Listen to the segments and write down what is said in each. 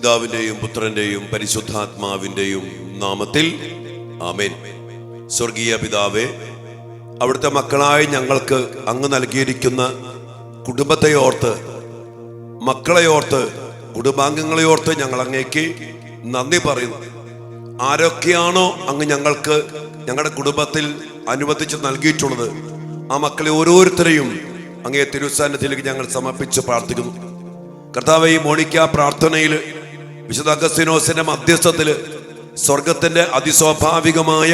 പിതാവിന്റെയും പുത്രന്റെയും പരിശുദ്ധാത്മാവിന്റെയും നാമത്തിൽ ആമേൻ. സ്വർഗീയ പിതാവേ, അവിടുത്തെ മക്കളായി ഞങ്ങൾക്ക് അങ്ങ് നൽകിയിരിക്കുന്ന കുടുംബത്തെ ഓർത്ത്, മക്കളെ ഓർത്ത്, കുടുംബാംഗങ്ങളെ ഓർത്ത് ഞങ്ങൾ അങ്ങേക്ക് നന്ദി പറയുന്നു. ആരൊക്കെയാണോ അങ്ങ് ഞങ്ങൾക്ക് ഞങ്ങളുടെ കുടുംബത്തിൽ അനുവദിച്ച് നൽകിയിട്ടുള്ളത്, ആ മക്കളെ ഓരോരുത്തരെയും അങ്ങേ തിരുസന്നിധിയിലേക്ക് ഞങ്ങൾ സമർപ്പിച്ച് പ്രാർത്ഥിക്കുന്നു. കർത്താവേ, ഈ മോണിക്ക പ്രാർത്ഥനയിൽ വിശുദ്ധ അഗസ്തീനോസിന്റെ മധ്യസ്ഥത്തിൽ സ്വർഗത്തിന്റെ അതിസ്വാഭാവികമായ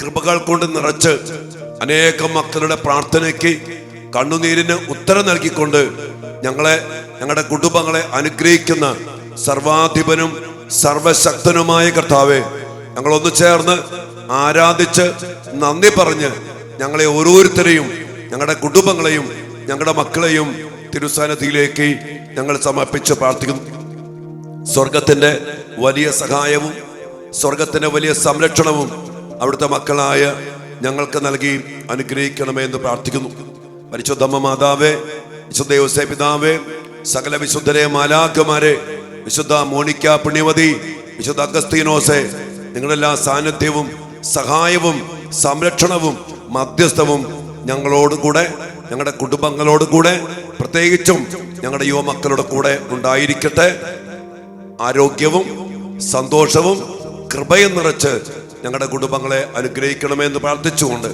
കൃപകൾ കൊണ്ട് നിറച്ച് അനേകം മക്കളുടെ പ്രാർത്ഥനയ്ക്ക് കണ്ണുനീരിന് ഉത്തരം നൽകിക്കൊണ്ട് ഞങ്ങളുടെ കുടുംബങ്ങളെ അനുഗ്രഹിക്കുന്ന സർവാധിപനും സർവശക്തനുമായ കർത്താവേ, ഞങ്ങളൊന്നു ചേർന്ന് ആരാധിച്ച് നന്ദി പറഞ്ഞ് ഞങ്ങളെ ഓരോരുത്തരെയും, ഞങ്ങളുടെ കുടുംബങ്ങളെയും, ഞങ്ങളുടെ മക്കളെയും തിരുസന്നിധിയിലേക്ക് ഞങ്ങൾ സമർപ്പിച്ച് പ്രാർത്ഥിക്കുന്നു. സ്വർഗത്തിന്റെ വലിയ സഹായവും സ്വർഗത്തിന്റെ വലിയ സംരക്ഷണവും അവിടുത്തെ മക്കളായ ഞങ്ങൾക്ക് നൽകി അനുഗ്രഹിക്കണമേ എന്ന് പ്രാർത്ഥിക്കുന്നു. പരിശുദ്ധമ്മ മാതാവേ, വിശുദ്ധ യോസേപ്പ് പിതാവേ, സകല വിശുദ്ധരെ, മാലാഖമാരെ, വിശുദ്ധ മോണിക്ക പുണ്യവതി, വിശുദ്ധ അഗസ്തീനോസെ, നിങ്ങളെല്ലാ സാന്നിധ്യവും സഹായവും സംരക്ഷണവും മധ്യസ്ഥവും ഞങ്ങളോടുകൂടെ, ഞങ്ങളുടെ കുടുംബങ്ങളോടുകൂടെ, പ്രത്യേകിച്ചും ഞങ്ങളുടെ യുവമക്കളുടെ കൂടെ ഉണ്ടായിരിക്കട്ടെ. ആരോഗ്യവും സന്തോഷവും കൃപയും നിറച്ച് ഞങ്ങളുടെ കുടുംബങ്ങളെ അനുഗ്രഹിക്കണമെന്ന് പ്രാർത്ഥിച്ചുകൊണ്ട്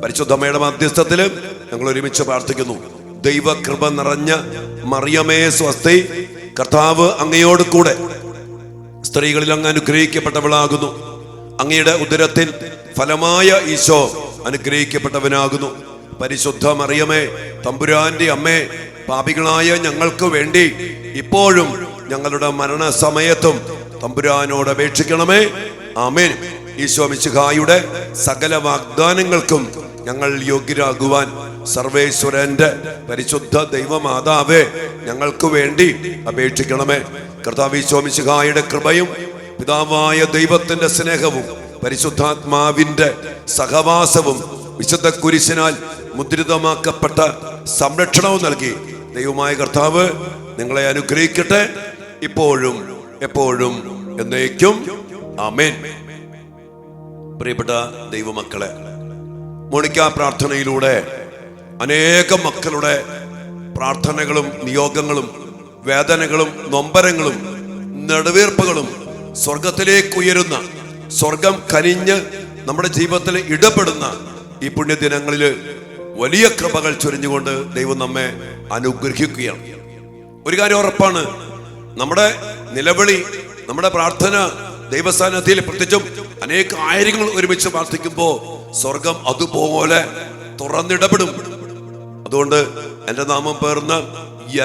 പരിശുദ്ധമ്മയുടെ മധ്യസ്ഥത്തിൽ ഞങ്ങൾ ഒരുമിച്ച് പ്രാർത്ഥിക്കുന്നു. ദൈവകൃപ നിറഞ്ഞ മറിയമേ സ്വസ്തി, കർത്താവ് അങ്ങയോട് കൂടെ സ്ത്രീകളിൽ അങ്ങ് അനുഗ്രഹിക്കപ്പെട്ടവളാകുന്നു. അങ്ങയുടെ ഉദരത്തിൽ ഫലമായ ഈശോ അനുഗ്രഹിക്കപ്പെട്ടവനാകുന്നു. പരിശുദ്ധ മറിയമേ, തമ്പുരാന്റെ അമ്മേ, പാപികളായ ഞങ്ങൾക്ക് വേണ്ടി ഇപ്പോഴും ഞങ്ങളുടെ മരണസമയത്തും തമ്പുരാനോട് അപേക്ഷിക്കണമേ. ആമേൻ. ഈശോ മിശിഹായുടെ സകല വാഗ്ദാനങ്ങൾക്കും ഞങ്ങൾ യോഗ്യരാകുവാൻ സർവേശ്വരന്റെ പരിശുദ്ധ ദൈവമാതാവേ, ഞങ്ങൾക്ക് വേണ്ടി അപേക്ഷിക്കണമേ. കർത്താവ് ഈശോ മിശിഹായുടെ കൃപയും പിതാവായ ദൈവത്തിന്റെ സ്നേഹവും പരിശുദ്ധാത്മാവിന്റെ സഹവാസവും വിശുദ്ധ കുരിശിനാൽ മുദ്രിതമാക്കപ്പെട്ട സംരക്ഷണവും നൽകി ദൈവമായ കർത്താവ് നിങ്ങളെ അനുഗ്രഹിക്കട്ടെ, ഇപ്പോഴും എപ്പോഴും എന്നേക്കും. ആമേൻ. പ്രിയപ്പെട്ട ദൈവമക്കളെ, മോണിക്ക പ്രാർത്ഥനയിലൂടെ അനേകം മക്കളുടെ പ്രാർത്ഥനകളും നിയോഗങ്ങളും വേദനകളും നൊമ്പരങ്ങളും നെടുവീർപ്പുകളും സ്വർഗത്തിലേക്ക് ഉയരുന്ന, സ്വർഗം കനിഞ്ഞ് നമ്മുടെ ജീവിതത്തിൽ ഇടപെടുന്ന ഈ പുണ്യദിനങ്ങളിൽ വലിയ കൃപകൾ ചൊരിഞ്ഞുകൊണ്ട് ദൈവം നമ്മെ അനുഗ്രഹിക്കുകയാണ്. ഒരു കാര്യം ഉറപ്പാണ്, നമ്മുടെ നിലവിളി, നമ്മുടെ പ്രാർത്ഥന ദൈവസ്ഥാനത്തിൽ പ്രത്യേകിച്ചും അനേക ആയിരങ്ങൾ ഒരുമിച്ച് പ്രാർത്ഥിക്കുമ്പോൾ സ്വർഗം അതുപോലെ തുറന്നിടപെടും. അതുകൊണ്ട് എൻ്റെ നാമം പേർന്ന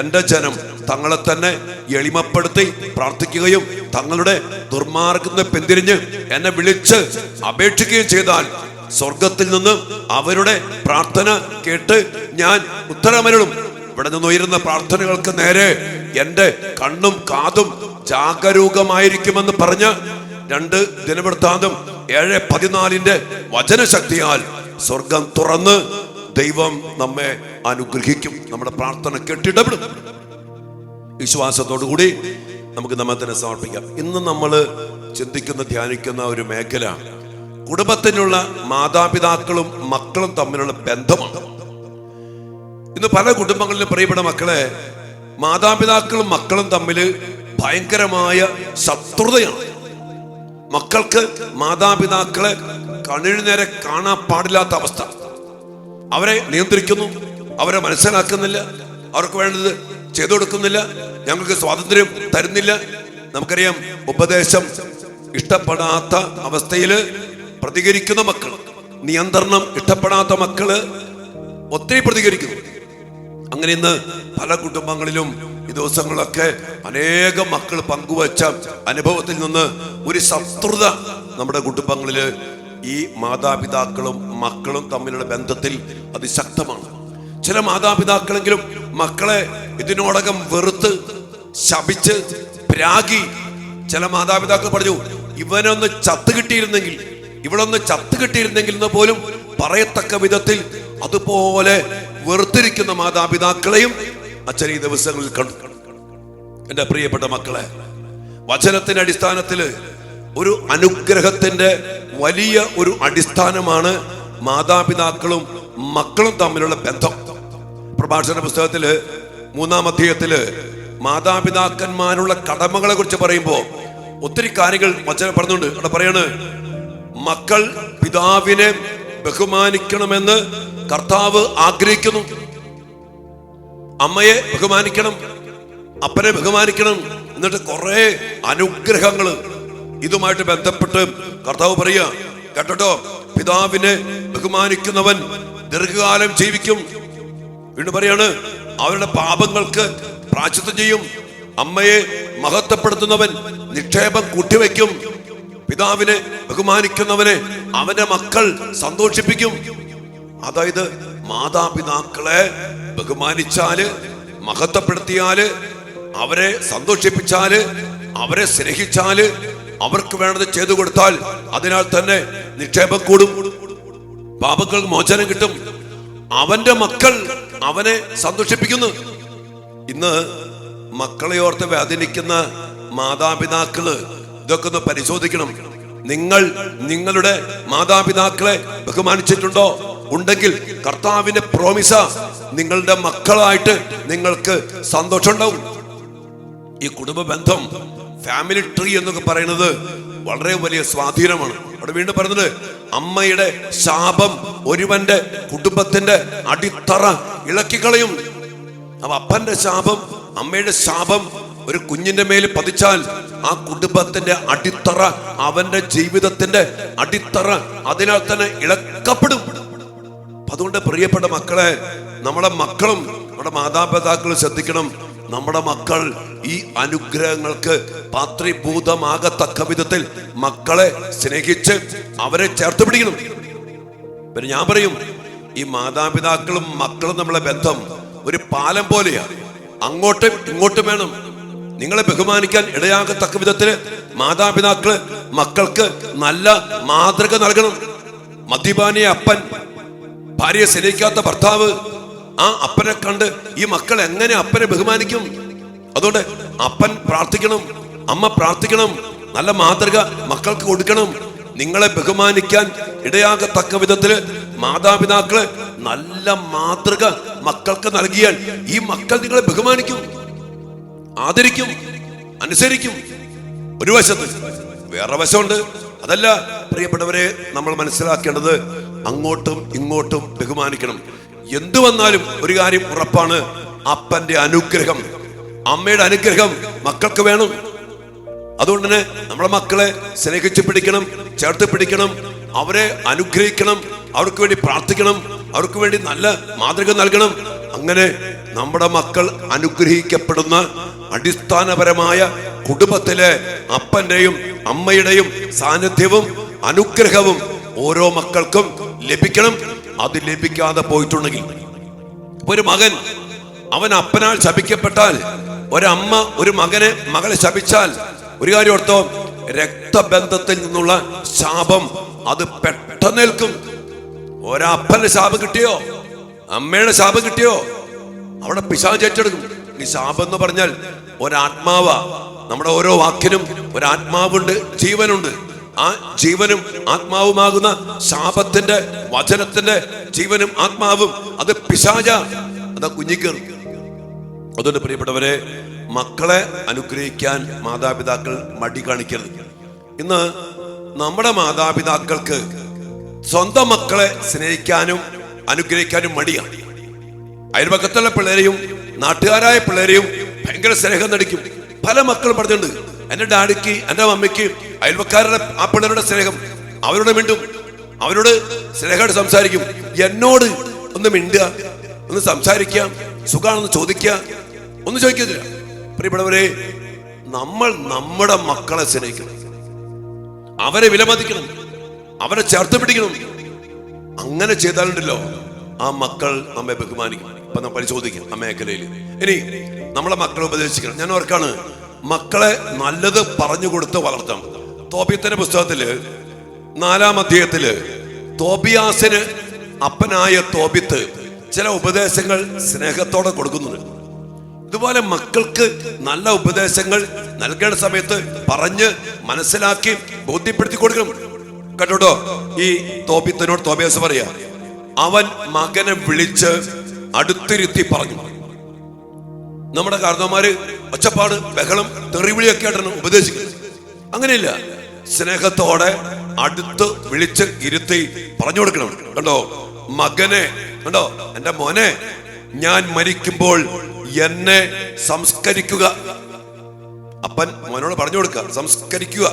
എൻ്റെ ജനം തങ്ങളെ തന്നെ എളിമപ്പെടുത്തി പ്രാർത്ഥിക്കുകയും തങ്ങളുടെ ദുർമാർഗത്തെ പിന്തിരിഞ്ഞ് എന്നെ വിളിച്ച് അപേക്ഷിക്കുകയും ചെയ്താൽ സ്വർഗത്തിൽ നിന്ന് അവരുടെ പ്രാർത്ഥന കേട്ട് ഞാൻ ഉത്തരമരുളും. ഇവിടെ നിന്ന് ഉയരുന്ന പ്രാർത്ഥനകൾക്ക് നേരെ എൻ്റെ കണ്ണും കാതും ജാഗരൂകമായിരിക്കുമെന്ന് പറഞ്ഞ് 2 ദിനവൃത്താന്തം 7:14 വചനശക്തിയാൽ സ്വർഗം തുറന്ന് ദൈവം നമ്മെ അനുഗ്രഹിക്കും. നമ്മുടെ പ്രാർത്ഥന കേട്ടിടപെടും. വിശ്വാസത്തോടു കൂടി നമുക്ക് നമ്മെ തന്നെ സമർപ്പിക്കാം. ഇന്ന് നമ്മൾ ചിന്തിക്കുന്ന, ധ്യാനിക്കുന്ന ഒരു മേഖല കുടുംബത്തിനുള്ള മാതാപിതാക്കളും മക്കളും തമ്മിലുള്ള ബന്ധമാണ്. ഇന്ന് പല കുടുംബങ്ങളിലും പ്രിയപ്പെട്ട മക്കളെ, മാതാപിതാക്കളും മക്കളും തമ്മിൽ ഭയങ്കരമായ ശത്രുതയാണ്. മക്കൾക്ക് മാതാപിതാക്കളെ കണ്ണിന് നേരെ കാണാൻ പാടില്ലാത്ത അവസ്ഥ. അവരെ നിയന്ത്രിക്കുന്നു, അവരെ മനസ്സിലാക്കുന്നില്ല, അവർക്ക് വേണ്ടത് ചെയ്തു കൊടുക്കുന്നില്ല, ഞങ്ങൾക്ക് സ്വാതന്ത്ര്യം തരുന്നില്ല. നമുക്കറിയാം, ഉപദേശം ഇഷ്ടപ്പെടാത്ത അവസ്ഥയിൽ പ്രതികരിക്കുന്ന മക്കൾ, നിയന്ത്രണം ഇഷ്ടപ്പെടാത്ത മക്കള് ഒത്തിരി പ്രതികരിക്കുന്നു. അങ്ങനെ ഇന്ന് പല കുടുംബങ്ങളിലും ഈ ദിവസങ്ങളൊക്കെ അനേകം മക്കൾ പങ്കുവച്ച അനുഭവത്തിൽ നിന്ന് ഒരു ശത്രുത നമ്മുടെ കുടുംബങ്ങളില് ഈ മാതാപിതാക്കളും മക്കളും തമ്മിലുള്ള ബന്ധത്തിൽ അതിശക്തമാണ്. ചില മാതാപിതാക്കളെങ്കിലും മക്കളെ ഇതിനോടകം വെറുത്ത് ശപിച്ച് പ്രാഗി. ചില മാതാപിതാക്കൾ പറഞ്ഞു, ഇവനൊന്ന് ചത്തു കിട്ടിയിരുന്നെങ്കിൽ, ഇവളൊന്ന് ചത്തു കിട്ടിയിരുന്നെങ്കിൽ എന്ന് പോലും പറയത്തക്ക വിധത്തിൽ അതുപോലെ വെറുത്തിരിക്കുന്ന മാതാപിതാക്കളെയും അച്ഛൻ ഈ ദിവസങ്ങളിൽ കണ്ടു. എൻ്റെ പ്രിയപ്പെട്ട മക്കളെ, വചനത്തിന്റെ അടിസ്ഥാനത്തില് ഒരു അനുഗ്രഹത്തിന്റെ വലിയ ഒരു അടിസ്ഥാനമാണ് മാതാപിതാക്കളും മക്കളും തമ്മിലുള്ള ബന്ധം. പ്രഭാഷണ പുസ്തകത്തില് 3-ാം അധ്യായത്തില് മാതാപിതാക്കന്മാരുള്ള കടമകളെ കുറിച്ച് പറയുമ്പോ ഒത്തിരി കാര്യങ്ങൾ വചനം പറഞ്ഞുണ്ട്. അവിടെ പറയാണ്, മക്കൾ പിതാവിനെ ബഹുമാനിക്കണമെന്ന് കർത്താവ് ആഗ്രഹിക്കുന്നു. അമ്മയെ ബഹുമാനിക്കണം, അപ്പനെ ബഹുമാനിക്കണം. എന്നിട്ട് കുറെ അനുഗ്രഹങ്ങൾ ഇതുമായിട്ട് ബന്ധപ്പെട്ട് കർത്താവ് പറയുക, കേട്ടോ, പിതാവിനെ ബഹുമാനിക്കുന്നവൻ ദീർഘകാലം ജീവിക്കും. വീണ്ടും പറയാണ്, അവരുടെ പാപങ്ങൾക്ക് പ്രായശ്ചിത്തം ചെയ്യും. അമ്മയെ മഹത്വപ്പെടുത്തുന്നവൻ നിക്ഷേപം കൂട്ടിവെക്കും. പിതാവിനെ ബഹുമാനിക്കുന്നവനെ അവന്റെ മക്കൾ സന്തോഷിപ്പിക്കും. അതായത് മാതാപിതാക്കളെ ബഹുമാനിച്ചാല്, മഹത്വപ്പെടുത്തിയാല്, അവരെ സന്തോഷിപ്പിച്ചാല്, അവരെ സ്നേഹിച്ചാല്, അവർക്ക് വേണ്ടത് ചെയ്തു കൊടുത്താൽ അതിനാൽ തന്നെ നിക്ഷേപം കൂടും, പാപങ്ങൾ മോചനം കിട്ടും. അവന്റെ മക്കൾ അവനെ സന്തോഷിപ്പിക്കുന്നു. ഇന്ന് മക്കളെ ഓർത്ത് വേദനിക്കുന്ന മാതാപിതാക്കള് ഇതൊക്കെ ഒന്ന് പരിശോധിക്കണം. നിങ്ങൾ നിങ്ങളുടെ മാതാപിതാക്കളെ ബഹുമാനിച്ചിട്ടുണ്ടോ? ഉണ്ടെങ്കിൽ കർത്താവിന്റെ പ്രോമിസ നിങ്ങളുടെ മക്കളായിട്ട് നിങ്ങൾക്ക് സന്തോഷം ഉണ്ടാവും. ഈ കുടുംബ ബന്ധം, ഫാമിലി ട്രീ എന്നൊക്കെ പറയുന്നത് വളരെ വലിയ സ്വാധീനമാണ്. അവിടെ വീണ്ടും പറയുന്നത്, അമ്മയുടെ ശാപം ഒരുവന്റെ കുടുംബത്തിന്റെ അടിത്തറ ഇളക്കിക്കളയും. അപ്പൊ അപ്പന്റെ ശാപം, അമ്മയുടെ ശാപം ഒരു കുഞ്ഞിന്റെ മേൽ പതിച്ചാൽ ആ കുടുംബത്തിന്റെ അടിത്തറ, അവന്റെ ജീവിതത്തിന്റെ അടിത്തറ അതിനാൽ തന്നെ ഇളക്കപ്പെടും. അതുകൊണ്ട് പ്രിയപ്പെട്ട മക്കളെ, നമ്മുടെ മക്കളും നമ്മുടെ മാതാപിതാക്കളും ശ്രദ്ധിക്കണം. നമ്മുടെ മക്കൾ ഈ അനുഗ്രഹങ്ങൾക്ക് പാത്രീഭൂതമാകത്തക്ക വിധത്തിൽ മക്കളെ സ്നേഹിച്ച് അവരെ ചേർത്ത് പിടിക്കണം. പിന്നെ ഞാൻ പറയും, ഈ മാതാപിതാക്കളും മക്കളും നമ്മളെ ബന്ധം ഒരു പാലം പോലെയാണ്. അങ്ങോട്ടും ഇങ്ങോട്ടും വേണം. നിങ്ങളെ ബഹുമാനിക്കാൻ ഇടയാകത്തക്ക വിധത്തിൽ മാതാപിതാക്കള് മക്കൾക്ക് നല്ല മാതൃക നൽകണം. മദ്യപാനിയ അപ്പൻ, ഭാര്യയെ സ്നേഹിക്കാത്ത ഭർത്താവ്, ആ അപ്പനെ കണ്ട് ഈ മക്കൾ എങ്ങനെ അപ്പനെ ബഹുമാനിക്കും? അതുകൊണ്ട് അപ്പൻ പ്രാർത്ഥിക്കണം, അമ്മ പ്രാർത്ഥിക്കണം, നല്ല മാതൃക മക്കൾക്ക് കൊടുക്കണം. നിങ്ങളെ ബഹുമാനിക്കാൻ ഇടയാകത്തക്ക വിധത്തില് മാതാപിതാക്കള് നല്ല മാതൃക മക്കൾക്ക് നൽകിയാൽ ഈ മക്കൾ നിങ്ങളെ ബഹുമാനിക്കും, ആദരിക്കും, അനുസരിക്കും. ഒരു വശത്ത്. വേറെ വശമുണ്ട്. അതല്ല പ്രിയപ്പെട്ടവരെ, നമ്മൾ മനസ്സിലാക്കേണ്ടത് അങ്ങോട്ടും ഇങ്ങോട്ടും ബഹുമാനിക്കണം. എന്തു വന്നാലും ഒരു കാര്യം ഉറപ്പാണ്, അപ്പന്റെ അനുഗ്രഹം, അമ്മയുടെ അനുഗ്രഹം മക്കൾക്ക് വേണം. അതുകൊണ്ട് തന്നെ നമ്മളെ മക്കളെ സ്നേഹിച്ച് പിടിക്കണം, ചേർത്ത് പിടിക്കണം, അവരെ അനുഗ്രഹിക്കണം, അവർക്ക് വേണ്ടി പ്രാർത്ഥിക്കണം, അവർക്ക് വേണ്ടി നല്ല മാതൃക നൽകണം. അങ്ങനെ നമ്മുടെ മക്കൾ അനുഗ്രഹിക്കപ്പെടുന്ന അടിസ്ഥാനപരമായ കുടുംബത്തിലെ അപ്പന്റെയും അമ്മയുടെയും സാന്നിധ്യവും അനുഗ്രഹവും ഓരോ മക്കൾക്കും ലഭിക്കണം. അത് ലഭിക്കാതെ പോയിട്ടുണ്ടെങ്കിൽ, ഒരു മകൻ അവൻ അപ്പനാൽ ശപിക്കപ്പെട്ടാൽ, ഒരമ്മ ഒരു മകളെ ശപിച്ചാൽ, ഒരു കാര്യം ഓർത്തോ, രക്തബന്ധത്തിൽ നിന്നുള്ള ശാപം അത് പെട്ടെന്നേൽക്കും. ഒരപ്പന്റെ ശാപം കിട്ടിയോ, അമ്മയുടെ ശാപം കിട്ടിയോ, അവിടെ പിശാച് ഏറ്റെടുക്കും. ഈ ശാപം എന്ന് പറഞ്ഞാൽ ഒരാത്മാവാ. നമ്മുടെ ഓരോ വാക്കിനും ഒരാത്മാവുണ്ട്, ജീവനുണ്ട്. ആ ജീവനും ആത്മാവുമാകുന്ന ശാപത്തിന്റെ, വചനത്തിന്റെ ജീവനും ആത്മാവും അത് പിശാച, അത് കുഞ്ഞിക്കേറും. അതുകൊണ്ട് പ്രിയപ്പെട്ടവരെ, മക്കളെ അനുഗ്രഹിക്കാൻ മാതാപിതാക്കൾ മടി കാണിക്കരുത്. ഇന്ന് നമ്മുടെ മാതാപിതാക്കൾക്ക് സ്വന്തം മക്കളെ സ്നേഹിക്കാനും അനുഗ്രഹിക്കാനും മടിയാണ്. അയൽപക്കത്തുള്ള പിള്ളേരെയും നാട്ടുകാരായ പിള്ളേരെയും ഭയങ്കര സ്നേഹം നടിക്കും. പല മക്കളും പറഞ്ഞിട്ടുണ്ട്, എന്റെ ഡാഡിക്ക്, എന്റെ മമ്മിക്ക് അയൽവക്കാരുടെ ആ പിള്ളേരുടെ സ്നേഹം, അവരോട് മിണ്ടും, അവരോട് സ്നേഹമായിട്ട് സംസാരിക്കും. എന്നോട് ഒന്ന് മിണ്ടുക, ഒന്ന് സംസാരിക്കാം, സുഖാണെന്ന് ചോദിക്കുക, ഒന്നും ചോദിക്കത്തില്ല. പ്രിയപ്പെട്ടവരെ, നമ്മൾ നമ്മുടെ മക്കളെ സ്നേഹിക്കണം, അവരെ വിലമതിക്കണം, അവരെ ചേർത്ത് പിടിക്കണം. അങ്ങനെ ചെയ്താലുണ്ടല്ലോ ആ മക്കൾ നമ്മെ ബഹുമാനിക്കും. അപ്പൊ നമ്മൾ പരിശോധിക്കാം ആ മേഖലയിൽ. ഇനി നമ്മളെ മക്കളെ ഉപദേശിക്കണം. ഞാൻ ഓർക്കാണ്, മക്കളെ നല്ലത് പറഞ്ഞു കൊടുത്ത് വളർത്താം. തോബിയത്തിന്റെ പുസ്തകത്തില് 4-ാം അധ്യായത്തില് തോബിയാസിന് അപ്പനായ തോബിത്ത് ചില ഉപദേശങ്ങൾ സ്നേഹത്തോടെ കൊടുക്കുന്നുണ്ട്. ഇതുപോലെ മക്കൾക്ക് നല്ല ഉപദേശങ്ങൾ നൽകേണ്ട സമയത്ത് പറഞ്ഞ് മനസ്സിലാക്കി ബോധ്യപ്പെടുത്തി കൊടുക്കണം. കേട്ടോ, ഈ തോബിയാസ് പറയാ, അവൻ മകനെ വിളിച്ച് അടുത്തിരുത്തി പറഞ്ഞു. നമ്മുടെ കാരണവന്മാര് ഒച്ചപ്പാട്, ബഹളം, തെറിവിളിയൊക്കെ ആയിട്ടാണ് ഉപദേശിക്കുന്നത്. അങ്ങനെയില്ല, സ്നേഹത്തോടെ അടുത്ത് വിളിച്ച് ഇരുത്തി പറഞ്ഞു കൊടുക്കണം. കണ്ടോ, മകനെ, കണ്ടോ, എന്റെ മോനെ, ഞാൻ മരിക്കുമ്പോൾ എന്നെ സംസ്കരിക്കുക. അപ്പൻ മോനോട് പറഞ്ഞു കൊടുക്കുക, സംസ്കരിക്കുക.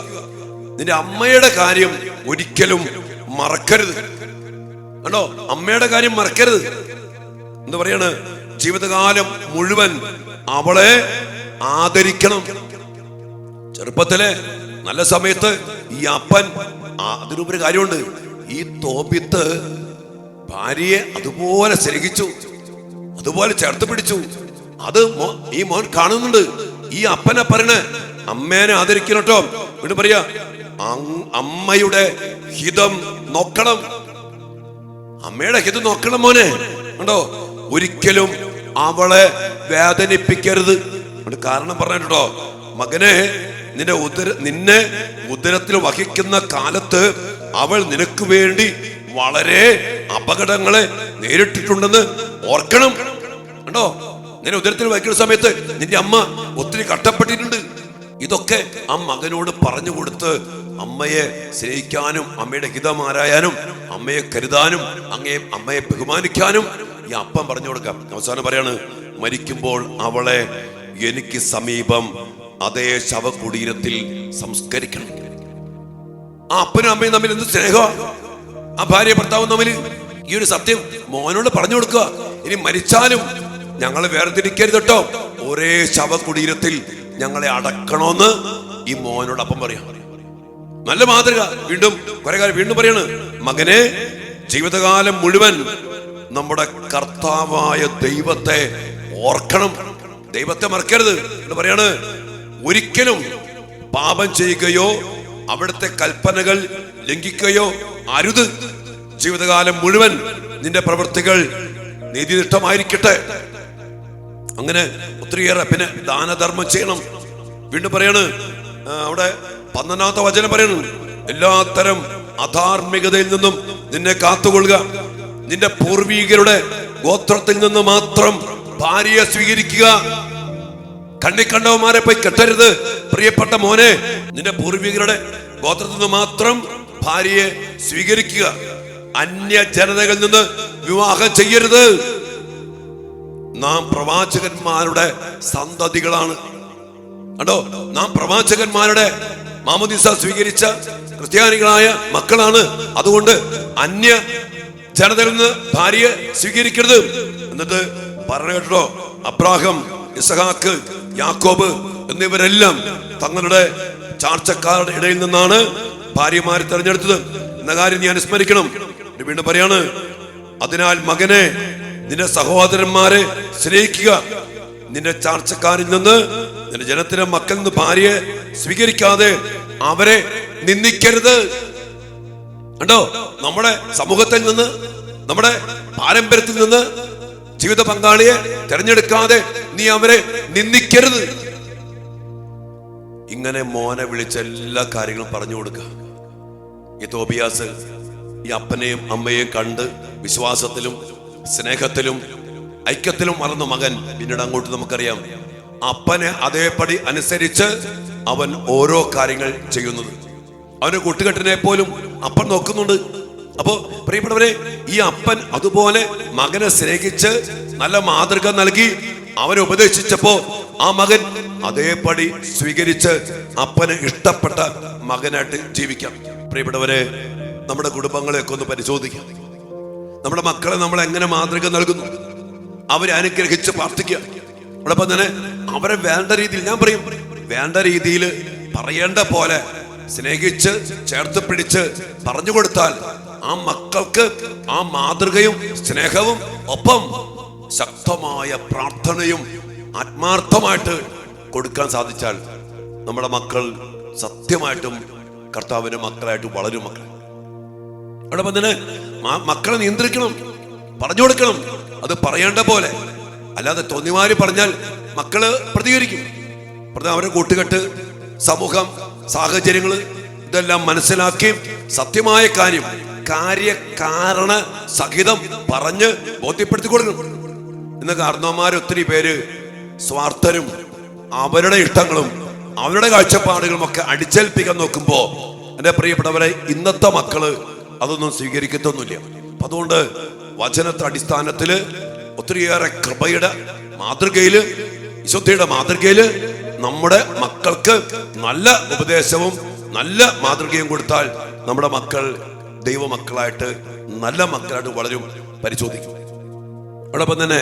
നിന്റെ അമ്മയുടെ കാര്യം ഒരിക്കലും മറക്കരുത്. കണ്ടോ, അമ്മയുടെ കാര്യം മറക്കരുത്. എന്താ പറയാണ്? ജീവിതകാലം മുഴുവൻ അവളെ ആദരിക്കണം. ചെറുപ്പത്തിലെ നല്ല സമയത്ത് ഈ അപ്പൻ, അതിനുപരി കാര്യമുണ്ട്, ഈ തോബിത്ത് ഭാര്യയെ അതുപോലെ സ്നേഹിച്ചു, അതുപോലെ ചേർത്ത് പിടിച്ചു. അത് ഈ മോൻ കാണുന്നുണ്ട്. ഈ അപ്പനെ പറയണ അമ്മേനെ ആദരിക്കണം കേട്ടോ. വീണ്ടും പറയാ, അമ്മയുടെ ഹിതം നോക്കണം, അമ്മയുടെ ഹിതം നോക്കണം മോനെ. കണ്ടോ, ഒരിക്കലും അവളെ വേദനിപ്പിക്കരുത്. കാരണം പറഞ്ഞിട്ടോ, മകനെ, നിന്നെ ഉദരത്തിൽ വഹിക്കുന്ന കാലത്ത് അവൾ നിനക്ക് വേണ്ടി വളരെ അപകടങ്ങളെ നേരിട്ടിട്ടുണ്ടെന്ന് ഓർക്കണം. കണ്ടോ, നിന്നെ ഉദരത്തിൽ വഹിക്കുന്ന സമയത്ത് നിന്റെ അമ്മ ഒത്തിരി കഷ്ടപ്പെട്ടിട്ടുണ്ട്. ഇതൊക്കെ ആ മകനോട് പറഞ്ഞു കൊടുത്ത് അമ്മയെ സ്നേഹിക്കാനും അമ്മയുടെ ഹിതമാരായാനും അമ്മയെ കരുതാനും അമ്മയെ ബഹുമാനിക്കാനും ഈ അപ്പൻ പറഞ്ഞു കൊടുക്കാം. അവസാനം പറയാണ്, മരിക്കുമ്പോൾ അവളെ എനിക്ക് സമീപം അതേ ശവകുടീരത്തിൽ സംസ്കരിക്കണം. ആ അപ്പനും അമ്മയും തമ്മിൽ എന്ത് സ്നേഹമാണ്, ആ ഭാര്യ ഭർത്താവും തമ്മിൽ. ഈ ഒരു സത്യം മോനോട് പറഞ്ഞു കൊടുക്കുക. ഇനി മരിച്ചാലും ഞങ്ങളെ വേർതിരിക്കരുത് കേട്ടോ, ഒരേ ശവകുടീരത്തിൽ ഞങ്ങളെ അടക്കണമെന്ന് ഈ മോനോട് അപ്പം പറയാം. നല്ല മാതൃക. വീണ്ടും കുറെ കാര്യം വീണ്ടും പറയാണ്, മകനെ, ജീവിതകാലം മുഴുവൻ നമ്മുടെ കർത്താവായ ദൈവത്തെ ഓർക്കണം, ദൈവത്തെ മറക്കരുത് എന്ന് പറയാണ്. ഒരിക്കലും പാപം ചെയ്യുകയോ അവിടുത്തെ കൽപ്പനകൾ ലംഘിക്കുകയോ അരുത്. ജീവിതകാലം മുഴുവൻ നിന്റെ പ്രവൃത്തികൾ നീതിനിഷ്ഠമായിരിക്കട്ടെ. അങ്ങനെ ഒത്തിരിയേറെ. പിന്നെ ദാനധർമ്മം ചെയ്യണം. വീണ്ടും പറയാണ്, അവിടെ 12-ാമത്തെ വചനം പറയണു, എല്ലാത്തരം അധാർമികതയിൽ നിന്നും നിന്നെ കാത്തുകൊള്ളുക. നിന്റെ പൂർവീകരുടെ ഗോത്രത്തിൽ നിന്ന് മാത്രം ഭാര്യയെ സ്വീകരിക്കുക. കണ്ണിക്കണ്ടവന്മാരെ പോയി കെട്ടരുത്. പ്രിയപ്പെട്ട മോനെ, നിന്റെ പൂർവീകരുടെ ഗോത്രത്തിൽ നിന്ന് മാത്രം ഭാര്യയെ സ്വീകരിക്കുക. അന്യ ജനതകളിൽ നിന്ന് വിവാഹം ചെയ്യരുത്. നാം പ്രവാചകന്മാരുടെ സന്തതികളാണ്. കണ്ടോ, നാം പ്രവാചകന്മാരുടെ മാമോദീസ സ്വീകരിച്ച ക്രിസ്ത്യാനികളായ മക്കളാണ്. അതുകൊണ്ട് അന്യ ജനതകളിൽ നിന്ന് ഭാര്യയെ സ്വീകരിക്കരുത്. എന്നിട്ട് പറഞ്ഞു കേട്ടോ, അബ്രാഹം, ഇസഹാക്ക്, യാക്കോബ് എന്നിവരെല്ലാം തങ്ങളുടെ ചാർച്ചക്കാരുടെ ഇടയിൽ നിന്നാണ് ഭാര്യമാരെ തെരഞ്ഞെടുത്തത് എന്ന കാര്യം ഞാൻ സ്മരിക്കണം. വീണ്ടും പറയാണ്, അതിനാൽ മകനെ, നിന്റെ സഹോദരന്മാരെ സ്നേഹിക്കുക. നിന്റെ ചാർച്ചക്കാരിൽ നിന്ന്, നിന്റെ ജനത്തിന്റെ മക്കളിൽ നിന്ന് ഭാര്യയെ സ്വീകരിക്കാതെ അവരെ നിന്ദിക്കരുത്. കണ്ടോ, നമ്മുടെ സമൂഹത്തിൽ നിന്ന്, നമ്മുടെ പാരമ്പര്യത്തിൽ നിന്ന് ജീവിത പങ്കാളിയെ തെരഞ്ഞെടുക്കാതെ നീ അവരെ നിന്ദിക്കരുത്. ഇങ്ങനെ മോനെ വിളിച്ച എല്ലാ കാര്യങ്ങളും പറഞ്ഞു കൊടുക്കുക. ഈ തോബിയാസ് ഈ അപ്പനെയും അമ്മയെയും കണ്ട് വിശ്വാസത്തിലും സ്നേഹത്തിലും ഐക്യത്തിലും വളർന്ന മകൻ. പിന്നീട് അങ്ങോട്ട് നമുക്കറിയാം, അപ്പനെ അതേപടി അനുസരിച്ച് അവൻ ഓരോ കാര്യങ്ങൾ ചെയ്യുന്നത്. അവന്റെ കൂട്ടുകെട്ടിനെ പോലും അപ്പൻ നോക്കുന്നുണ്ട്. അപ്പോ പ്രിയപ്പെട്ടവരെ, ഈ അപ്പൻ അതുപോലെ മകനെ സ്നേഹിച്ച് നല്ല മാതൃക നൽകി അവനെ ഉപദേശിച്ചപ്പോ ആ മകൻ അതേപടി സ്വീകരിച്ച് അപ്പന് ഇഷ്ടപ്പെട്ട മകനായിട്ട് ജീവിക്കാം. പ്രിയപ്പെട്ടവരെ, നമ്മുടെ കുടുംബങ്ങളെയൊക്കെ ഒന്ന് പരിശോധിക്കാം. നമ്മുടെ മക്കളെ നമ്മൾ എങ്ങനെ മാതൃക നൽകുന്നു? അവരെ അനുഗ്രഹിച്ച് പ്രാർത്ഥിക്കുക. അതോടൊപ്പം തന്നെ അവരെ വേണ്ട രീതിയിൽ, ഞാൻ പറയും, വേണ്ട രീതിയിൽ പറയേണ്ട പോലെ സ്നേഹിച്ച് ചേർത്ത് പിടിച്ച് പറഞ്ഞു കൊടുത്താൽ ആ മക്കൾക്ക് ആ മാതൃകയും സ്നേഹവും ഒപ്പം ശക്തമായ പ്രാർത്ഥനയും ആത്മാർത്ഥമായിട്ട് കൊടുക്കാൻ സാധിച്ചാൽ നമ്മുടെ മക്കൾ സത്യമായിട്ടും കർത്താവിന്റെ മക്കളായിട്ട് വളരും. അതോടൊപ്പം തന്നെ മക്കളെ നിയന്ത്രിക്കണം, പറഞ്ഞു കൊടുക്കണം. അത് പറയേണ്ട പോലെ, അല്ലാതെ തോന്നിമാരി പറഞ്ഞാൽ മക്കള് പ്രതികരിക്കും. അവരുടെ കൂട്ടുകെട്ട്, സമൂഹം, സാഹചര്യങ്ങൾ ഇതെല്ലാം മനസ്സിലാക്കി സത്യമായ കാര്യകാരണ സഹിതം പറഞ്ഞ് ബോധ്യപ്പെടുത്തി കൊടുക്കണം. ഇന്ന് കാരണവന്മാർ ഒത്തിരി പേര് സ്വാർത്ഥരും അവരുടെ ഇഷ്ടങ്ങളും അവരുടെ കാഴ്ചപ്പാടുകളും ഒക്കെ അടിച്ചേൽപ്പിക്കാൻ നോക്കുമ്പോ എന്റെ പ്രിയപ്പെട്ടവരെ, ഇന്നത്തെ മക്കള് അതൊന്നും സ്വീകരിക്കത്തൊന്നുമില്ല. അപ്പൊ അതുകൊണ്ട് വചനത്തിന്റെ അടിസ്ഥാനത്തില് ഒത്തിരിയേറെ കൃപയുടെ മാതൃകയില്, വിശുദ്ധിയുടെ മാതൃകയില് നമ്മുടെ മക്കൾക്ക് നല്ല ഉപദേശവും നല്ല മാതൃകയും കൊടുത്താൽ നമ്മുടെ മക്കൾ ദൈവമക്കളായിട്ട്, നല്ല മക്കളായിട്ട് വളരും, പരിശോധിക്കും. അതോടൊപ്പം തന്നെ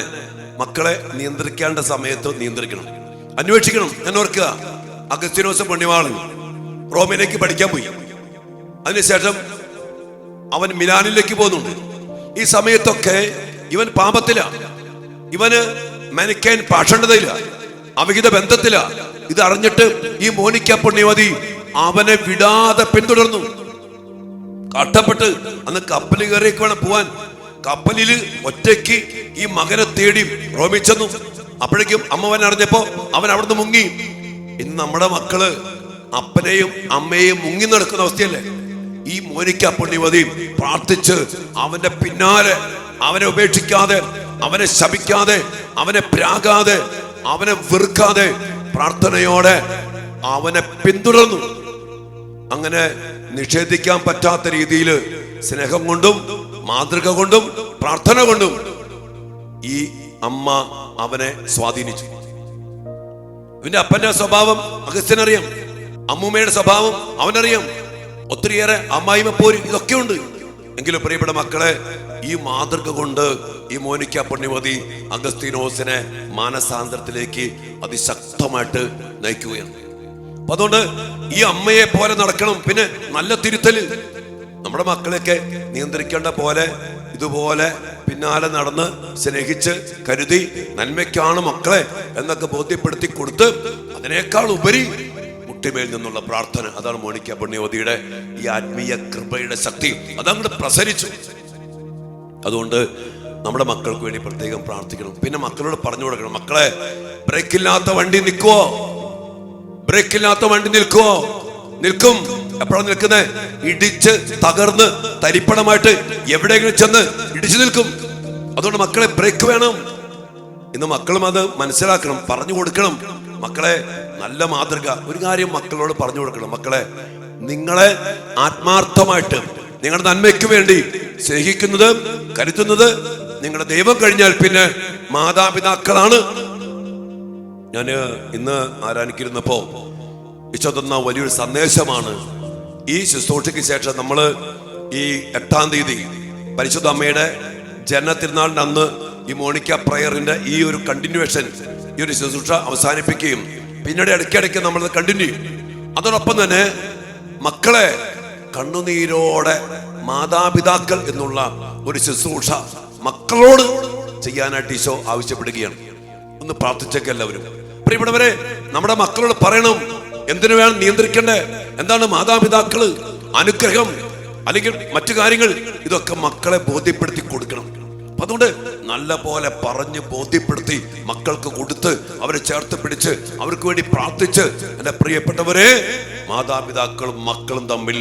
മക്കളെ നിയന്ത്രിക്കേണ്ട സമയത്ത് നിയന്ത്രിക്കണം, അന്വേഷിക്കണം. ഞാൻ ഓർക്കുക, അഗസ്തീനോസ് പുണ്യവാളൻ റോമിലേക്ക് പഠിക്കാൻ പോയി. അതിനുശേഷം അവൻ മിലാനിലേക്ക് പോകുന്നുണ്ട്. ഈ സമയത്തൊക്കെ ഇവൻ പാപത്തില, ഇവന് മെനക്കാൻ പാഷണ്ഡതയില്ല, അവിഹിത ബന്ധത്തില. ഇത് അറിഞ്ഞിട്ട് ഈ മോനിക്ക പുണ്യവതി അവനെ വിടാതെ പിന്തുടർന്നു. കഷ്ടപ്പെട്ട് അന്ന് കപ്പൽ കയറിയൊക്കെ വേണം പോവാൻ. കപ്പലിൽ ഒറ്റയ്ക്ക് ഈ മകനെ തേടി റോമിൽ ചെന്നു. അപ്പോഴേക്കും അമ്മവൻ അറിഞ്ഞപ്പോ അവൻ അവിടുന്ന് മുങ്ങി. ഇന്ന് നമ്മുടെ മക്കള് അപ്പനെയും അമ്മയെയും മുങ്ങി നടക്കുന്ന അവസ്ഥയല്ലേ? ഈ മോനിക്ക പുണ്യവതി പ്രാർത്ഥിച്ച് അവന്റെ പിന്നാലെ, അവനെ ഉപേക്ഷിക്കാതെ, അവനെ ശപിക്കാതെ, അവനെ പ്രാകാതെ, അവനെ വെറുക്കാതെ പ്രാർത്ഥനയോടെ അവനെ പിന്തുടർന്നു. അങ്ങനെ നിഷേധിക്കാൻ പറ്റാത്ത രീതിയിൽ സ്നേഹം കൊണ്ടും മാതൃക കൊണ്ടും പ്രാർത്ഥന കൊണ്ടും ഈ അമ്മ അവനെ സ്വാധീനിച്ചു. ഇവന്റെ അപ്പന്റെ സ്വഭാവം അഗസ്ത്യനറിയാം, അമ്മൂമ്മയുടെ സ്വഭാവം അവനറിയാം, ഒത്തിരിയേറെ അമ്മായിമ്മ പോര് ഇതൊക്കെ ഉണ്ട്. എങ്കിലും പ്രിയപ്പെട്ട മക്കളെ, ഈ മാതൃക കൊണ്ട് ഈ മോനിക്ക പുണ്യവതി അഗസ്തീനോസിനെ മാനസാന്തരത്തിലേക്ക് അതിശക്തമായിട്ട് നയിക്കുകയാണ്. അപ്പൊ അതുകൊണ്ട് ഈ അമ്മയെ പോലെ നടക്കണം. പിന്നെ നല്ല തിരുത്തല്. നമ്മുടെ മക്കളെയൊക്കെ നിയന്ത്രിക്കേണ്ട പോലെ ഇതുപോലെ പിന്നാലെ നടന്ന് സ്നേഹിച്ച് കരുതി നന്മയ്ക്കാണ് മക്കളെ എന്നൊക്കെ ബോധ്യപ്പെടുത്തി കൊടുത്ത്, അതിനേക്കാൾ ഉപരി മുട്ടിമേൽ നിന്നുള്ള പ്രാർത്ഥന. അതാണ് മോനിക്ക പുണ്യവതിയുടെ ഈ ആത്മീയ കൃപയുടെ ശക്തി. അതങ്ങോട്ട് പ്രസരിച്ചു. അതുകൊണ്ട് നമ്മുടെ മക്കൾക്ക് വേണ്ടി പ്രത്യേകം പ്രാർത്ഥിക്കണം. പിന്നെ മക്കളോട് പറഞ്ഞു കൊടുക്കണം, മക്കളെ ബ്രേക്കില്ലാത്ത വണ്ടി നിൽക്കുവോ? ബ്രേക്കില്ലാത്ത വണ്ടി നിൽക്കുവോ? നിൽക്കും. എപ്പോഴാണ് നിൽക്കുന്നത്? ഇടിച്ച് തകർന്ന് തരിപ്പണമായിട്ട് എവിടെയെങ്കിലും ചെന്ന് ഇടിച്ചു നിൽക്കും. അതുകൊണ്ട് മക്കളെ ബ്രേക്ക് വേണം. ഇന്ന് മക്കളും അത് മനസ്സിലാക്കണം, പറഞ്ഞു കൊടുക്കണം. മക്കളെ നല്ല മാതൃക. ഒരു കാര്യം മക്കളോട് പറഞ്ഞു കൊടുക്കണം, മക്കളെ നിങ്ങളെ ആത്മാർത്ഥമായിട്ട് നിങ്ങളുടെ നന്മയ്ക്ക് വേണ്ടി സ്നേഹിക്കുന്നത്, കരുതുന്നത് നിങ്ങളുടെ ദൈവം കഴിഞ്ഞാൽ പിന്നെ മാതാപിതാക്കളാണ്. ഞാൻ ഇന്ന് ആരാധിച്ചിരുന്നപ്പോ വിശുദ്ധ വലിയൊരു സന്ദേശമാണ്. ഈ ശുശ്രൂഷയ്ക്ക് ശേഷം നമ്മൾ ഈ 8-ാം തീയതി പരിശുദ്ധ അമ്മയുടെ ജനനത്തിരുന്നാളിന്റെ അന്ന് ഈ മോണിക്ക പ്രയറിന്റെ ഈ ഒരു കണ്ടിന്യൂവേഷൻ, ഈ ഒരു ശുശ്രൂഷ അവസാനിപ്പിക്കുകയും പിന്നീട് ഇടയ്ക്കിടയ്ക്ക് നമ്മൾ കണ്ടിന്യൂ. അതോടൊപ്പം തന്നെ മക്കളെ കണ്ണുനീരോടെ മാതാപിതാക്കൾ എന്നുള്ള ഒരു ശുശ്രൂഷ മക്കളോട് ചെയ്യാനായിട്ട് ഈശോ ആവശ്യപ്പെടുകയാണ്. ഒന്ന് പ്രാർത്ഥിച്ചേക്ക് എല്ലാവരും. പ്രിയപ്പെട്ടവരെ, നമ്മുടെ മക്കളോട് പറയണം എന്തിനു വേണം നിയന്ത്രിക്കണ്ടേ, എന്താണ് മാതാപിതാക്കള്, അനുഗ്രഹം അല്ലെങ്കിൽ മറ്റു കാര്യങ്ങൾ, ഇതൊക്കെ മക്കളെ ബോധ്യപ്പെടുത്തി കൊടുക്കണം. അപ്പൊ അതുകൊണ്ട് നല്ല പോലെ പറഞ്ഞ് ബോധ്യപ്പെടുത്തി മക്കൾക്ക് കൊടുത്ത് അവരെ ചേർത്ത് പിടിച്ച് അവർക്ക് വേണ്ടി പ്രാർത്ഥിച്ച്, എൻ്റെ പ്രിയപ്പെട്ടവരെ, മാതാപിതാക്കളും മക്കളും തമ്മിൽ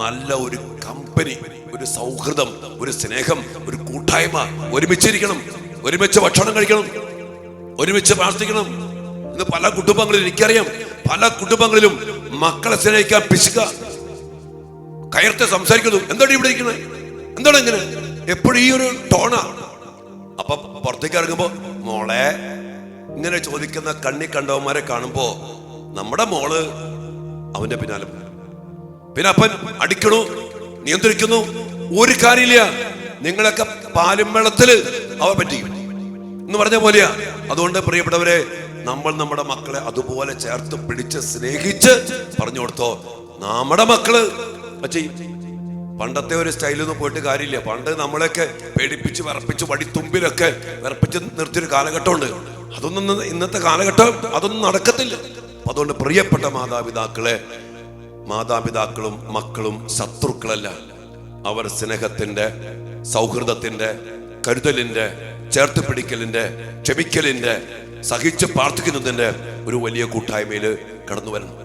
നല്ല ഒരു കമ്പനി, ഒരു സൗഹൃദം, ഒരു സ്നേഹം, ഒരു കൂട്ടായ്മ, ഒരുമിച്ചിരിക്കണം, ഒരുമിച്ച് ഭക്ഷണം കഴിക്കണം, ഒരുമിച്ച് പ്രാർത്ഥിക്കണം. ഇന്ന് പല കുടുംബങ്ങളിലും എനിക്കറിയാം, പല കുടുംബങ്ങളിലും മക്കളെ സ്നേഹിക്കാൻ പിശുക, കയർത്ത് സംസാരിക്കുന്നു. എന്താണ് ഇവിടെ ഇരിക്കുന്നത്, എന്താണ് ഇങ്ങനെ, എപ്പോഴും ഈ ഒരു ടോണാ. അപ്പൊ പുറത്തേക്ക് ഇറങ്ങുമ്പോ മോളെ ഇങ്ങനെ ചോദിക്കുന്ന കണ്ണി കണ്ടവന്മാരെ കാണുമ്പോ നമ്മുടെ മോള് അവന്റെ പിന്നാലെ പോകും. പിന്നെ അപ്പൻ അടിക്കണു, നിയന്ത്രിക്കുന്നു, ഒരു കാര്യമില്ല. നിങ്ങളൊക്കെ പാലും വെള്ളത്തില് അവ പറ്റിക്കും എന്ന് പറഞ്ഞ പോലെയാ. അതുകൊണ്ട് പ്രിയപ്പെട്ടവരെ, നമ്മൾ നമ്മുടെ മക്കളെ അതുപോലെ ചേർത്ത് പിടിച്ച് സ്നേഹിച്ച് പറഞ്ഞു കൊടുത്തോ. നമ്മുടെ മക്കള് പണ്ടത്തെ ഒരു സ്റ്റൈലൊന്നും പോയിട്ട് കാര്യമില്ല. പണ്ട് നമ്മളെയൊക്കെ പേടിപ്പിച്ച് വിറപ്പിച്ച് വടിത്തുമ്പിലൊക്കെ വിറപ്പിച്ച് നിർത്തിയൊരു കാലഘട്ടമുണ്ട്. അതൊന്നും ഇന്നത്തെ കാലഘട്ടം അതൊന്നും നടക്കത്തില്ല. അതുകൊണ്ട് പ്രിയപ്പെട്ട മാതാപിതാക്കളെ, മാതാപിതാക്കളും മക്കളും ശത്രുക്കളല്ല. അവർ സ്നേഹത്തിന്റെ, സൗഹൃദത്തിന്റെ, കരുതലിന്റെ, ചേർത്ത് പിടിക്കലിന്റെ, ക്ഷമിക്കലിന്റെ, സഹിച്ച് പ്രാർത്ഥിക്കുന്നതിൻ്റെ ഒരു വലിയ കൂട്ടായ്മയിൽ കടന്നു വരണം.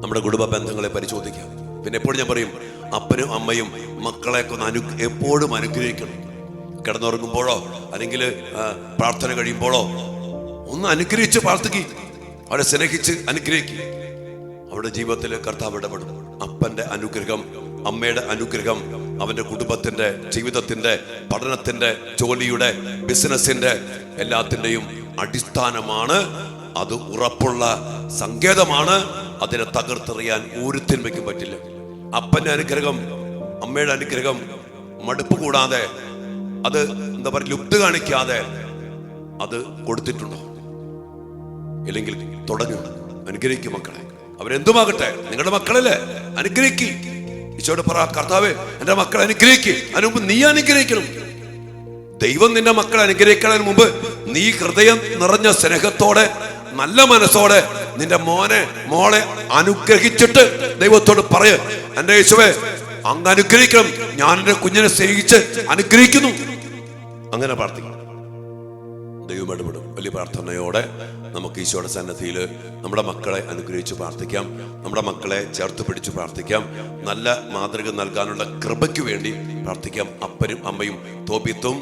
നമ്മുടെ കുടുംബ ബന്ധങ്ങളെ പരിശോധിക്കാം. പിന്നെ എപ്പോഴും ഞാൻ പറയും, അപ്പനും അമ്മയും മക്കളെയൊക്കെ ഒന്ന് എപ്പോഴും അനുഗ്രഹിക്കണം. കിടന്നുറങ്ങുമ്പോഴോ അല്ലെങ്കിൽ പ്രാർത്ഥന കഴിയുമ്പോഴോ ഒന്ന് അനുഗ്രഹിച്ച് പ്രാർത്ഥിക്കുക. അവരെ സ്നേഹിച്ച് അനുഗ്രഹിക്കുക. അവരുടെ ജീവിതത്തിൽ കർത്താവ് ഇടപെടും. അപ്പന്റെ അനുഗ്രഹം, അമ്മയുടെ അനുഗ്രഹം അവന്റെ കുടുംബത്തിന്റെ, ജീവിതത്തിന്റെ, പഠനത്തിന്റെ, ജോലിയുടെ, ബിസിനസിന്റെ എല്ലാത്തിൻ്റെയും അടിസ്ഥാനമാണ്. അത് ഉറപ്പുള്ള സങ്കേതമാണ്. അതിനെ തകർത്തെറിയാൻ ഒരു തിന്മയ്ക്കും പറ്റില്ല. അപ്പന്റെ അനുഗ്രഹം, അമ്മയുടെ അനുഗ്രഹം മടുപ്പ് കൂടാതെ, അത് എന്താ പറയുക, ലുപ്ത് കാണിക്കാതെ അത് കൊടുത്തിട്ടുണ്ടോ? ഇല്ലെങ്കിൽ തുടങ്ങും. അനുഗ്രഹിക്കും മക്കളെ, അവരെന്തുമാകട്ടെ, നിങ്ങളുടെ മക്കളല്ലേ, അനുഗ്രഹിക്ക്. ഈശോയോട് പറ, കർത്താവേ എന്റെ മക്കളെ അനുഗ്രഹിക്ക്. അതിന് മുമ്പ് നീ അനുഗ്രഹിക്കണം. ദൈവം നിന്റെ മക്കളെ അനുഗ്രഹിക്കുന്നതിന് മുമ്പ് നീ ഹൃദയം നിറഞ്ഞ സ്നേഹത്തോടെ, നല്ല മനസ്സോടെ നിന്റെ മോനെ മോളെ അനുഗ്രഹിച്ചിട്ട് ദൈവത്തോട് പറയ, എന്റെ യേശുവേ അങ്ങ് അനുഗ്രഹിക്കണം, ഞാൻ എന്റെ കുഞ്ഞിനെ സ്നേഹിച്ച് അനുഗ്രഹിക്കുന്നു. അങ്ങനെ പ്രാർത്ഥിക്കണം. ദൈവം ഇടപെടും. വലിയ പ്രാർത്ഥനയോടെ നമുക്ക് ഈശോയുടെ സന്നദ്ധിയിൽ നമ്മുടെ മക്കളെ അനുഗ്രഹിച്ച് പ്രാർത്ഥിക്കാം. നമ്മുടെ മക്കളെ ചേർത്ത് പിടിച്ച് പ്രാർത്ഥിക്കാം. നല്ല മാതൃക നൽകാനുള്ള കൃപയ്ക്ക് വേണ്ടി പ്രാർത്ഥിക്കാം. അപ്പനും അമ്മയും തോബീത്തും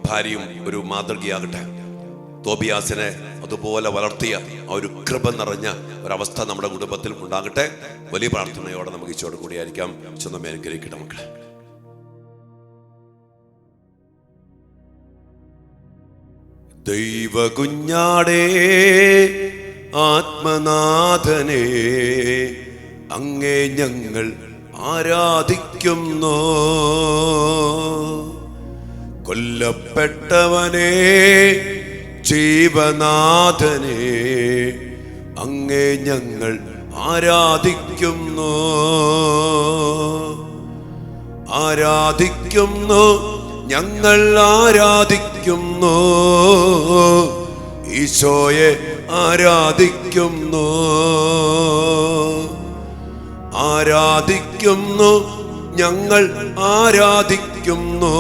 ഭാര്യയും ഒരു മാതൃകയാകട്ടെ. തോബിയാസിനെ അതുപോലെ വളർത്തിയ ആ ഒരു കൃപ നിറഞ്ഞ ഒരവസ്ഥ നമ്മുടെ കുടുംബത്തിൽ ഉണ്ടാകട്ടെ. വലിയ പ്രാർത്ഥനയോടെ നമുക്ക് ഈശോയോട് കൂടിയായിരിക്കാം. ഈശോ നമ്മെ അനുഗ്രഹിക്കട്ടെ മക്കളെ. ദൈവകുഞ്ഞാടേ ആത്മനാഥനെ അങ്ങേ ഞങ്ങൾ ആരാധിക്കുന്നു. കൊല്ലപ്പെട്ടവനെ ജീവനാഥനെ അങ്ങേ ഞങ്ങൾ ആരാധിക്കുന്നു. ആരാധിക്കുന്നു, ഞങ്ങൾ ആരാധിക്കുന്നു. ഈശോയെ ആരാധിക്കുന്നു. ആരാധിക്കുന്നു, ഞങ്ങൾ ആരാധിക്കുന്നു.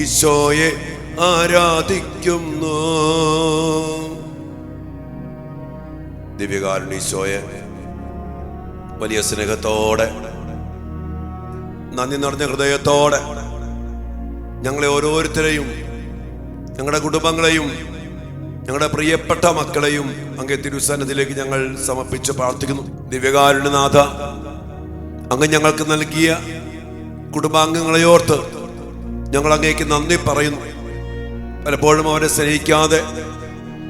ഈശോയെ ആരാധിക്കുന്നു. ദിവ്യകാരുണ്യ ഈശോയെ വലിയ സ്നേഹത്തോടെ, നന്ദി നിറഞ്ഞ ഹൃദയത്തോടെ ഞങ്ങളെ ഓരോരുത്തരെയും, ഞങ്ങളുടെ കുടുംബങ്ങളെയും, ഞങ്ങളുടെ പ്രിയപ്പെട്ട മക്കളെയും അങ്ങേ തിരുസന്നിധിയിലേക്ക് ഞങ്ങൾ സമർപ്പിച്ച് പ്രാർത്ഥിക്കുന്നു. ദിവ്യകാരുണ്യനാഥ, അങ്ങ് ഞങ്ങൾക്ക് നൽകിയ കുടുംബാംഗങ്ങളെ ഓർത്ത് ഞങ്ങൾ അങ്ങേക്ക് നന്ദി പറയുന്നു. പലപ്പോഴും അവരെ സ്നേഹിക്കാതെ,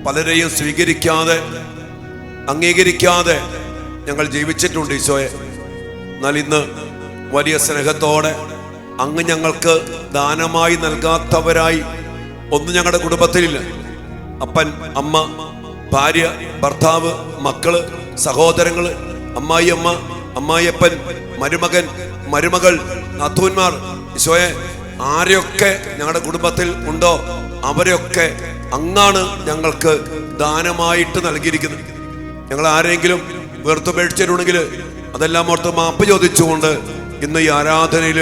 പലരെയും സ്വീകരിക്കാതെ, അംഗീകരിക്കാതെ ഞങ്ങൾ ജീവിച്ചിട്ടുണ്ട് ഈശോയെ. എന്നാൽ ഇന്ന് വലിയ സ്നേഹത്തോടെ അങ്ങ് ഞങ്ങൾക്ക് ദാനമായി നൽകാത്തവരായി ഒന്നും ഞങ്ങളുടെ കുടുംബത്തിലില്ല. അപ്പൻ, അമ്മ, ഭാര്യ, ഭർത്താവ്, മക്കള്, സഹോദരങ്ങള്, അമ്മായിയമ്മ, അമ്മായിയപ്പൻ, മരുമകൻ, മരുമകൾ, നാത്തൂന്മാർ, ഈശോയെ ആരെയൊക്കെ ഞങ്ങളുടെ കുടുംബത്തിൽ ഉണ്ടോ അവരെയൊക്കെ അങ്ങാണ് ഞങ്ങൾക്ക് ദാനമായിട്ട് നൽകിയിരിക്കുന്നത്. ഞങ്ങൾ ആരെങ്കിലും വേർത്തുപേക്ഷിച്ചിട്ടുണ്ടെങ്കിൽ അതെല്ലാം ഓർത്ത് മാപ്പ് ചോദിച്ചുകൊണ്ട് ഇന്ന് ഈ ആരാധനയിൽ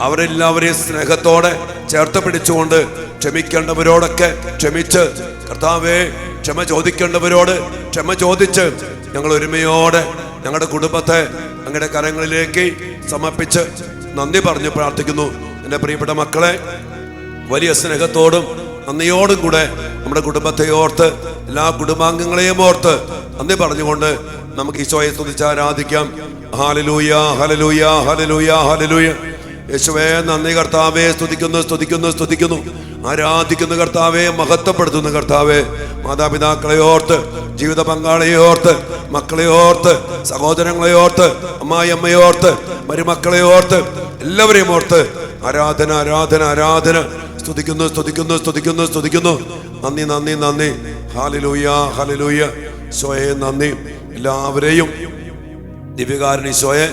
അവരെല്ലാവരെയും സ്നേഹത്തോടെ ചേർത്ത് പിടിച്ചുകൊണ്ട് ക്ഷമിക്കേണ്ടവരോടൊക്കെ ക്ഷമിച്ച്, കർത്താവേ ക്ഷമ ചോദിക്കേണ്ടവരോട് ക്ഷമ ചോദിച്ച് ഞങ്ങൾ ഒരുമയോടെ ഞങ്ങളുടെ കുടുംബത്തെ അങ്ങയുടെ കരങ്ങളിലേക്ക് സമർപ്പിച്ച് നന്ദി പറഞ്ഞു പ്രാർത്ഥിക്കുന്നു. എൻ്റെ പ്രിയപ്പെട്ട മക്കളെ, വലിയ സ്നേഹത്തോടും നന്ദിയോടും കൂടെ നമ്മുടെ കുടുംബത്തെ ഓർത്ത്, എല്ലാ കുടുംബാംഗങ്ങളെയും ഓർത്ത് നന്ദി പറഞ്ഞുകൊണ്ട് നമുക്ക് ഈശോയെ സ്തുതിച്ച് ആരാധിക്കാം. Hallelujah, hallelujah, hallelujah, hallelujah. യേശുവേ നന്ദി കർത്താവേ, സ്തുതിക്കുന്നു, സ്തുതിക്കുന്നു, സ്തുതിക്കുന്നു, ആരാധിക്കുന്നു കർത്താവേ, മഹത്വപ്പെടുത്തുന്നു കർത്താവേ. മാതാപിതാക്കളെ ഓർത്ത്, ജീവിത പങ്കാളിയെ ഓർത്ത്, മക്കളെ ഓർത്ത്, സഹോദരങ്ങളെ ഓർത്ത്, അമ്മായിയമ്മയെ ഓർത്ത്, മരുമക്കളെ ഓർത്ത്, എല്ലാവരെയും ഓർത്ത് ആരാധന, ആരാധന, ആരാധന. സ്തുതിക്കുന്നു, സ്തുതിക്കുന്നു, സ്തുതിക്കുന്നു, സ്തുതിക്കുന്നു. നന്ദി, നന്ദി, നന്ദി. Hallelujah, hallelujah. ഈശോയെ നന്ദി. എല്ലാവരെയും ദിവ്യകാരുണ്യ ഈശോയെ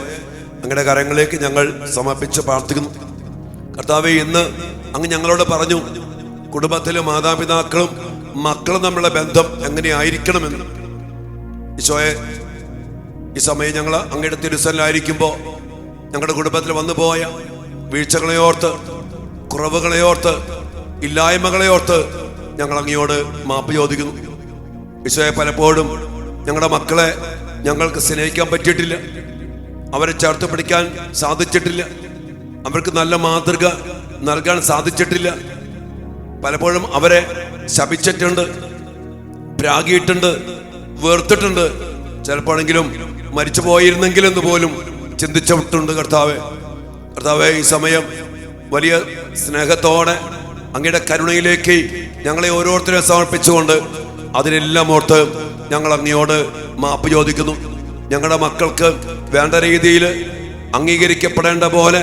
അങ്ങയുടെ കരങ്ങളിലേക്ക് ഞങ്ങൾ സമർപ്പിച്ച് പ്രാർത്ഥിക്കുന്നു. കർത്താവേ, ഇന്ന് അങ്ങ് ഞങ്ങളോട് പറഞ്ഞു കുടുംബത്തിലെ മാതാപിതാക്കളും മക്കളും തമ്മിലുള്ള ബന്ധം എങ്ങനെയായിരിക്കണമെന്ന്. ഈശോയെ, ഈ സമയം ഞങ്ങൾ അങ്ങയുടെ തിരുസന്നിധിയിലായിരിക്കുമ്പോൾ ഞങ്ങളുടെ കുടുംബത്തിൽ വന്നു പോയ വീഴ്ചകളെ ഓർത്ത്, കുറവുകളെ ഓർത്ത്, ഇല്ലായ്മകളെ ഓർത്ത് ഞങ്ങൾ അങ്ങയോട് മാപ്പ് ചോദിക്കുന്നു. ഈശോയെ, പലപ്പോഴും ഞങ്ങളുടെ മക്കളെ ഞങ്ങൾക്ക് സ്നേഹിക്കാൻ പറ്റിയിട്ടില്ല, അവരെ ചേർത്ത് പിടിക്കാൻ സാധിച്ചിട്ടില്ല, അവർക്ക് നല്ല മാതൃക നൽകാൻ സാധിച്ചിട്ടില്ല. പലപ്പോഴും അവരെ ശപിച്ചിട്ടുണ്ട്, പ്രാഗിയിട്ടുണ്ട്, വേർത്തിട്ടുണ്ട്. ചിലപ്പോഴെങ്കിലും മരിച്ചു പോയിരുന്നെങ്കിലെന്ന് പോലും ചിന്തിച്ചിട്ടുണ്ട്. കർത്താവേ, ഈ സമയം വലിയ സ്നേഹത്തോടെ അങ്ങയുടെ കരുണയിലേക്ക് ഞങ്ങളെ ഓരോരുത്തരെ സമർപ്പിച്ചുകൊണ്ട് അതിനെല്ലാം ഓർത്ത് ഞങ്ങൾ അങ്ങയോട് മാപ്പ് ചോദിക്കുന്നു. ഞങ്ങളുടെ മക്കൾക്ക് വേണ്ട രീതിയിൽ അംഗീകരിക്കപ്പെടേണ്ട പോലെ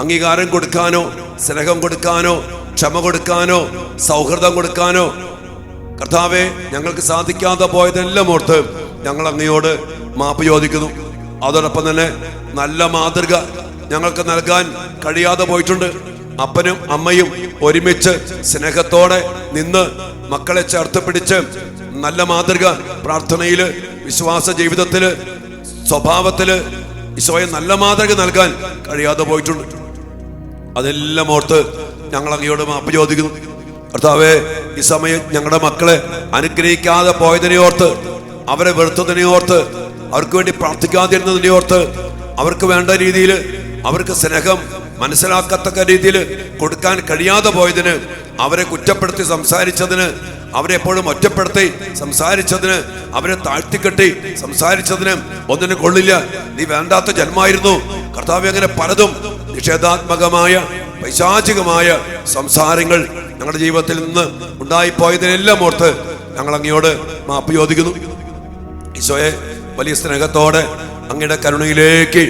അംഗീകാരം കൊടുക്കാനോ, സ്നേഹം കൊടുക്കാനോ, ക്ഷമ കൊടുക്കാനോ, സൗഹൃദം കൊടുക്കാനോ കർത്താവെ ഞങ്ങൾക്ക് സാധിക്കാതെ പോയതെല്ലാം ഓർത്ത് ഞങ്ങൾ അങ്ങയോട് മാപ്പ് ചോദിക്കുന്നു. അതോടൊപ്പം തന്നെ നല്ല മാതൃക ഞങ്ങൾക്ക് നൽകാൻ കഴിയാതെ പോയിട്ടുണ്ട്. അപ്പനും അമ്മയും ഒരുമിച്ച് സ്നേഹത്തോടെ നിന്ന് മക്കളെ ചേർത്ത് പിടിച്ച് നല്ല മാതൃക പ്രാർത്ഥനയില്, വിശ്വാസ ജീവിതത്തില്, സ്വഭാവത്തില് ഈശോയെ നല്ല മാതൃക നൽകാൻ കഴിയാതെ പോയിട്ടുണ്ട്. അതെല്ലാം ഓർത്ത് ഞങ്ങൾ അങ്ങയോട് മാപ്പ് ചോദിക്കുന്നു. കർത്താവേ, ഈ സമയം ഞങ്ങളുടെ മക്കളെ അനുഗ്രഹിക്കാതെ പോയതിനെ ഓർത്ത്, അവരെ വെറുത്തതിനെ ഓർത്ത്, അവർക്ക് വേണ്ടി പ്രാർത്ഥിക്കാതിരുന്നതിനെ ഓർത്ത്, അവർക്ക് വേണ്ട രീതിയിൽ അവർക്ക് സ്നേഹം മനസ്സിലാക്കത്തക്ക രീതിയിൽ കൊടുക്കാൻ കഴിയാതെ പോയതിന്, അവരെ കുറ്റപ്പെടുത്തി സംസാരിച്ചതിന്, അവരെ എപ്പോഴും ഒറ്റപ്പെടുത്തി സംസാരിച്ചതിന്, അവരെ താഴ്ത്തിക്കെട്ടി സംസാരിച്ചതിന് ഒന്നിനും കൊള്ളില്ല, നീ വേണ്ടാത്ത ജന്മായിരുന്നു കർത്താവേ, അങ്ങനെ പലതും നിഷേധാത്മകമായ പൈശാചികമായ സംസാരങ്ങൾ ഞങ്ങളുടെ ജീവിതത്തിൽ നിന്ന് ഉണ്ടായിപ്പോയതിനെല്ലാം ഓർത്ത് ഞങ്ങൾ അങ്ങയോട് മാപ്പ് ചോദിക്കുന്നു. ഈശോയെ, വലിയ സ്നേഹത്തോടെ അങ്ങയുടെ കരുണയിലേക്ക്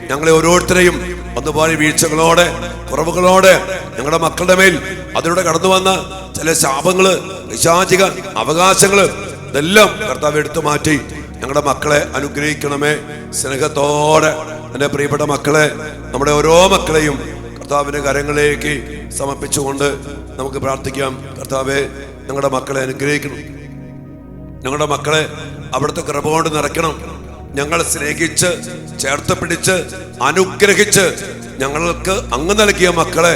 ഞങ്ങളെ ഓരോരുത്തരെയും ഒന്നുപോലെ വീഴ്ചകളോടെ, കുറവുകളോടെ ഞങ്ങളുടെ മക്കളുടെ മേൽ അതിലൂടെ കടന്നു വന്ന ചില ശാപങ്ങള്, പൈശാചിക അവകാശങ്ങള് ഇതെല്ലാം കർത്താവ് എടുത്തു മാറ്റി ഞങ്ങളുടെ മക്കളെ അനുഗ്രഹിക്കണമേ. സ്നേഹത്തോടെ എൻ്റെ പ്രിയപ്പെട്ട മക്കളെ, നമ്മുടെ ഓരോ മക്കളെയും കർത്താവിൻ്റെ കരങ്ങളിലേക്ക് സമർപ്പിച്ചുകൊണ്ട് നമുക്ക് പ്രാർത്ഥിക്കാം. കർത്താവെ, ഞങ്ങളുടെ മക്കളെ അനുഗ്രഹിക്കണം, ഞങ്ങളുടെ മക്കളെ അവിടുത്തെ കൃപ കൊണ്ട് നിറയ്ക്കണം. ഞങ്ങൾ സ്നേഹിച്ച് ചേർത്ത് പിടിച്ച് അനുഗ്രഹിച്ച് ഞങ്ങൾക്ക് അങ്ങ് നൽകിയ മക്കളെ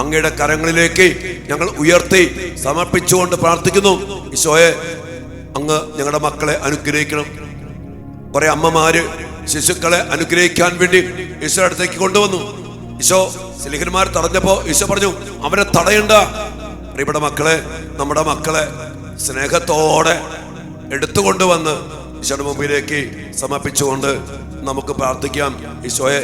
അങ്ങയുടെ കരങ്ങളിലേക്ക് ഞങ്ങൾ ഉയർത്തി സമർപ്പിച്ചുകൊണ്ട് പ്രാർത്ഥിക്കുന്നു. ഈശോയെ, അങ്ങ് ഞങ്ങളുടെ മക്കളെ അനുഗ്രഹിക്കണം. കുറെ അമ്മമാര് ശിശുക്കളെ അനുഗ്രഹിക്കാൻ വേണ്ടി ഈശോ അടുത്തേക്ക് കൊണ്ടുവന്നു. ഈശോ സ്ലീഹന്മാർ തടഞ്ഞപ്പോ ഈശോ പറഞ്ഞു, അവരെ തടയണ്ട. പ്രിയപ്പെട്ട മക്കളെ, നമ്മുടെ മക്കളെ സ്നേഹത്തോടെ എടുത്തുകൊണ്ടുവന്ന് ഈശോയുടെ മുമ്പിലേക്ക് സമർപ്പിച്ചുകൊണ്ട് നമുക്ക് പ്രാർത്ഥിക്കാം. ഈശോയെ,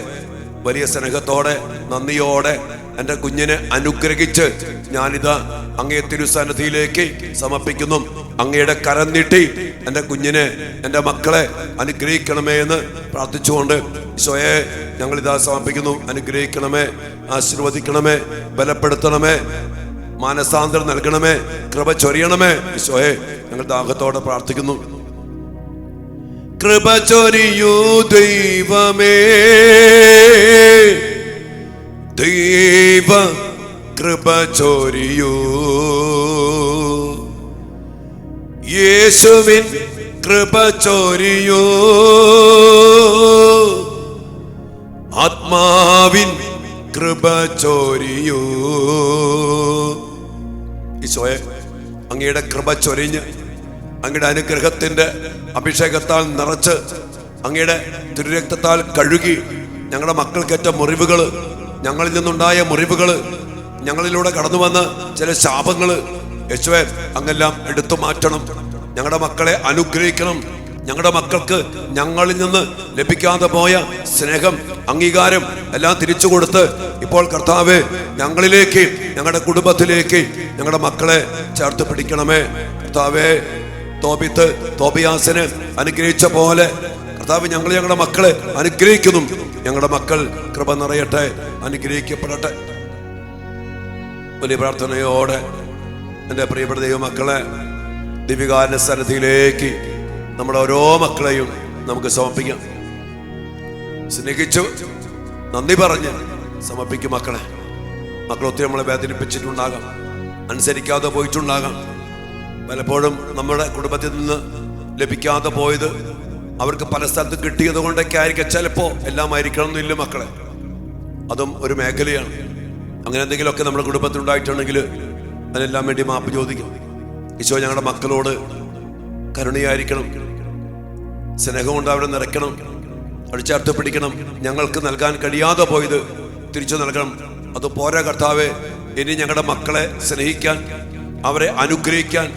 വലിയ സ്നേഹത്തോടെ നന്ദിയോടെ എൻ്റെ കുഞ്ഞിനെ അനുഗ്രഹിച്ച് ഞാനിതാ അങ്ങേ തിരുസന്നിധിയിലേക്ക് സമർപ്പിക്കുന്നു. അങ്ങയുടെ കരം നീട്ടി എൻ്റെ കുഞ്ഞിനെ, എൻ്റെ മക്കളെ അനുഗ്രഹിക്കണമേ എന്ന് പ്രാർത്ഥിച്ചുകൊണ്ട് ഈശോയെ ഞങ്ങളിതാ സമർപ്പിക്കുന്നു. അനുഗ്രഹിക്കണമേ, ആശീർവദിക്കണമേ, ബലപ്പെടുത്തണമേ, മാനസാന്തരം നൽകണമേ, കൃപ ചൊരിയണമേ. ഈശോയെ, ഞങ്ങൾ ദാഹത്തോടെ പ്രാർത്ഥിക്കുന്നു. കൃപ ചൊരിയൂ ദൈവമേ, ദൈവ കൃപ ചൊരിയൂ, യേശുവിൻ കൃപ ചൊരിയൂ, ആത്മാവിൻ കൃപ ചൊരിയൂ. ഈശോയെ, അങ്ങയുടെ കൃപ ചൊരിഞ്ഞ് അങ്ങയുടെ അനുഗ്രഹത്തിന്റെ അഭിഷേകത്താൽ നിറച്ച് അങ്ങയുടെ തിരുരക്തത്താൽ കഴുകി ഞങ്ങളുടെ മക്കൾക്കേറ്റ മുറിവുകൾ, ഞങ്ങളിൽ നിന്നുണ്ടായ മുറിവുകൾ, ഞങ്ങളിലൂടെ കടന്നു വന്ന ചില ശാപങ്ങള് യേശുവേ അങ്ങെല്ലാം എടുത്തു മാറ്റണം. ഞങ്ങളുടെ മക്കളെ അനുഗ്രഹിക്കണം. ഞങ്ങളുടെ മക്കൾക്ക് ഞങ്ങളിൽ നിന്ന് ലഭിക്കാതെ പോയ സ്നേഹം, അംഗീകാരം എല്ലാം തിരിച്ചു കൊടുത്ത് ഇപ്പോൾ കർത്താവേ ഞങ്ങളിലേക്ക്, ഞങ്ങളുടെ കുടുംബത്തിലേക്ക് ഞങ്ങളുടെ മക്കളെ ചേർത്ത് പിടിക്കണമേ. കർത്താവേ, തോബിയാസിനെ അനുഗ്രഹിച്ച പോലെ കർത്താവ് ഞങ്ങളുടെ മക്കളെ അനുഗ്രഹിക്കുന്നു. ഞങ്ങളുടെ മക്കൾ കൃപ നിറയട്ടെ, അനുഗ്രഹിക്കപ്പെടട്ടെ. വലിയ പ്രാർത്ഥനയോടെ എൻ്റെ പ്രിയപ്പെട്ട ദൈവമക്കളെ ദിവ്യകാരുണ്യ സന്നിധിയിലേക്ക് നമ്മുടെ ഓരോ മക്കളെയും നമുക്ക് സമർപ്പിക്കാം. സ്നേഹിച്ചു നന്ദി പറഞ്ഞ് സമർപ്പിക്കും മക്കളെ. മക്കൾ ഒത്തിരി നമ്മളെ വേദനിപ്പിച്ചിട്ടുണ്ടാകാം, അനുസരിക്കാതെ പോയിട്ടുണ്ടാകാം. പലപ്പോഴും നമ്മുടെ കുടുംബത്തിൽ നിന്ന് ലഭിക്കാതെ പോയത് അവർക്ക് പല സ്ഥലത്തും കിട്ടിയത് കൊണ്ടൊക്കെ ആയിരിക്കും. ചിലപ്പോൾ എല്ലാം ആയിരിക്കണം എന്നില്ല മക്കളെ, അതും ഒരു മേഖലയാണ്. അങ്ങനെ എന്തെങ്കിലുമൊക്കെ നമ്മുടെ കുടുംബത്തിൽ ഉണ്ടായിട്ടുണ്ടെങ്കിൽ അതിനെല്ലാം വേണ്ടി മാപ്പ് ചോദിക്കും. ഈശോ ഞങ്ങളുടെ മക്കളോട് കരുണയായിരിക്കണം, സ്നേഹം കൊണ്ട് അവരെ നിറയ്ക്കണം, അവർ ചേർത്ത് പിടിക്കണം. ഞങ്ങൾക്ക് നൽകാൻ കഴിയാതെ പോയത് തിരിച്ചു നൽകണം. അത് പോരാ കർത്താവേ, ഇനി ഞങ്ങളുടെ മക്കളെ സ്നേഹിക്കാൻ, അവരെ അനുഗ്രഹിക്കാൻ,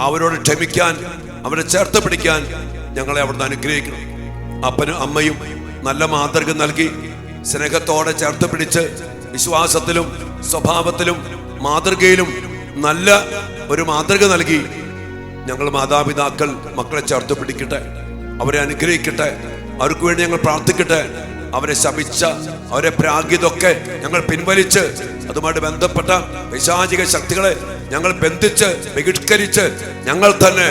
അവരോട് ക്ഷമിക്കാൻ, അവരെ ചേർത്ത് പിടിക്കാൻ ഞങ്ങളെ അവിടുന്ന് അനുഗ്രഹിക്കണം. അപ്പനും അമ്മയും നല്ല മാതൃക നൽകി സ്നേഹത്തോടെ ചേർത്ത് പിടിച്ച് വിശ്വാസത്തിലും സ്വഭാവത്തിലും മാതൃകയിലും നല്ല ഒരു മാതൃക നൽകി ഞങ്ങൾ മാതാപിതാക്കൾ മക്കളെ ചേർത്ത് പിടിക്കട്ടെ, അവരെ അനുഗ്രഹിക്കട്ടെ, അവർക്ക് വേണ്ടി ഞങ്ങൾ പ്രാർത്ഥിക്കട്ടെ. അവരെ ശപിച്ച, അവരെ പ്രാഗ്യതൊക്കെ ഞങ്ങൾ പിൻവലിച്ച് അതുമായിട്ട് ബന്ധപ്പെട്ട പൈശാചിക ശക്തികളെ ഞങ്ങൾ ബന്ധിച്ച് ബഹിഷ്കരിച്ച് ഞങ്ങൾ തന്നെ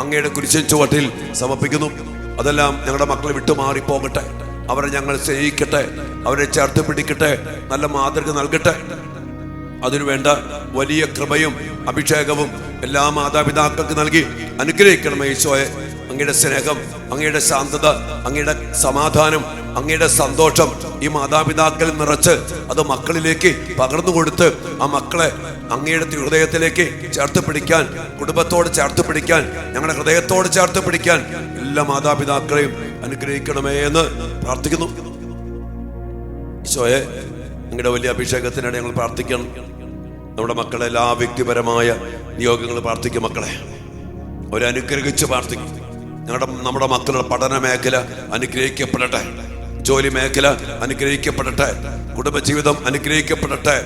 അങ്ങയുടെ കുരിശിൻ ചുവട്ടിൽ സമർപ്പിക്കുന്നു. അതെല്ലാം ഞങ്ങളുടെ മക്കളെ വിട്ടുമാറി പോകട്ടെ. അവരെ ഞങ്ങൾ സ്നേഹിക്കട്ടെ, അവരെ ചേർത്ത് പിടിക്കട്ടെ, നല്ല മാതൃക നൽകട്ടെ. അതിനുവേണ്ട വലിയ കൃപയും അഭിഷേകവും എല്ലാ മാതാപിതാക്കൾക്ക് നൽകി അനുഗ്രഹിക്കണമേ ഈശോയെ. അങ്ങയുടെ സ്നേഹം, അങ്ങയുടെ ശാന്തത, അങ്ങയുടെ സമാധാനം, അങ്ങയുടെ സന്തോഷം ഈ മാതാപിതാക്കളിൽ നിറച്ച് അത് മക്കളിലേക്ക് പകർന്നു കൊടുത്ത് ആ മക്കളെ അങ്ങയുടെ ഹൃദയത്തിലേക്ക് ചേർത്ത് പിടിക്കാൻ, കുടുംബത്തോട് ചേർത്ത് പിടിക്കാൻ, ഞങ്ങളുടെ ഹൃദയത്തോട് ചേർത്ത് പിടിക്കാൻ എല്ലാ മാതാപിതാക്കളെയും അനുഗ്രഹിക്കണമേ എന്ന് പ്രാർത്ഥിക്കുന്നു. ഈശോയെ, അങ്ങയുടെ വലിയ അഭിഷേകത്തിനാണ് ഞങ്ങൾ പ്രാർത്ഥിക്കണം. നമ്മുടെ മക്കളെ എല്ലാ വ്യക്തിപരമായ നിയോഗങ്ങൾ പ്രാർത്ഥിക്കും. മക്കളെ അവരെ അനുഗ്രഹിച്ച് പ്രാർത്ഥിക്കും. നമ്മുടെ മക്കളുടെ പഠന മേഖല അനുഗ്രഹിക്കപ്പെടട്ടെ, ജോലി മേഖല അനുഗ്രഹിക്കപ്പെടട്ടെ, കുടുംബജീവിതം അനുഗ്രഹിക്കപ്പെടട്ടെ,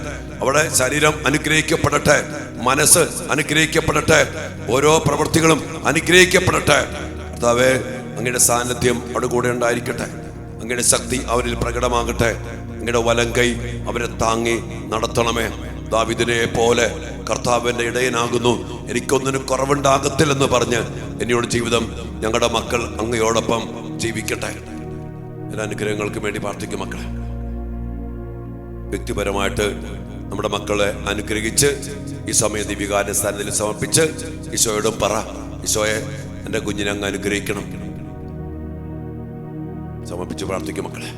അവിടെ ശരീരം അനുഗ്രഹിക്കപ്പെടട്ടെ, മനസ്സ് അനുഗ്രഹിക്കപ്പെടട്ടെ, ഓരോ പ്രവൃത്തികളും അനുഗ്രഹിക്കപ്പെടട്ടെ. കർത്താവേ, അങ്ങയുടെ സാന്നിധ്യം അവിടെ കൂടെ ഉണ്ടായിരിക്കട്ടെ, അങ്ങയുടെ ശക്തി അവരിൽ പ്രകടമാകട്ടെ, അങ്ങയുടെ വലം കൈ അവരെ താങ്ങി നടത്തണമേ. ദാവീദിനെ പോലെ കർത്താവിന്റെ ഇടയനാകുന്നു, എനിക്കൊന്നിനും കുറവുണ്ടാകത്തില്ലെന്ന് പറഞ്ഞ് എന്നോട് ജീവിതം ഞങ്ങളുടെ മക്കൾ അങ്ങയോടൊപ്പം ജീവിക്കട്ടെ. എല്ലാ അനുഗ്രഹങ്ങൾക്കും വേണ്ടി പ്രാർത്ഥിക്കും. മക്കളെ വ്യക്തിപരമായിട്ട് നമ്മുടെ മക്കളെ അനുഗ്രഹിച്ച് ഈ സമയം ദിവ്യകാരുണ്യ സ്ഥാനത്തിൽ സമർപ്പിച്ച് ഈശോയോടും പറ, ഈശോയെ എൻ്റെ കുഞ്ഞിനെ അങ്ങ് അനുഗ്രഹിക്കണം. സമർപ്പിച്ച് പ്രാർത്ഥിക്കും. മക്കളെ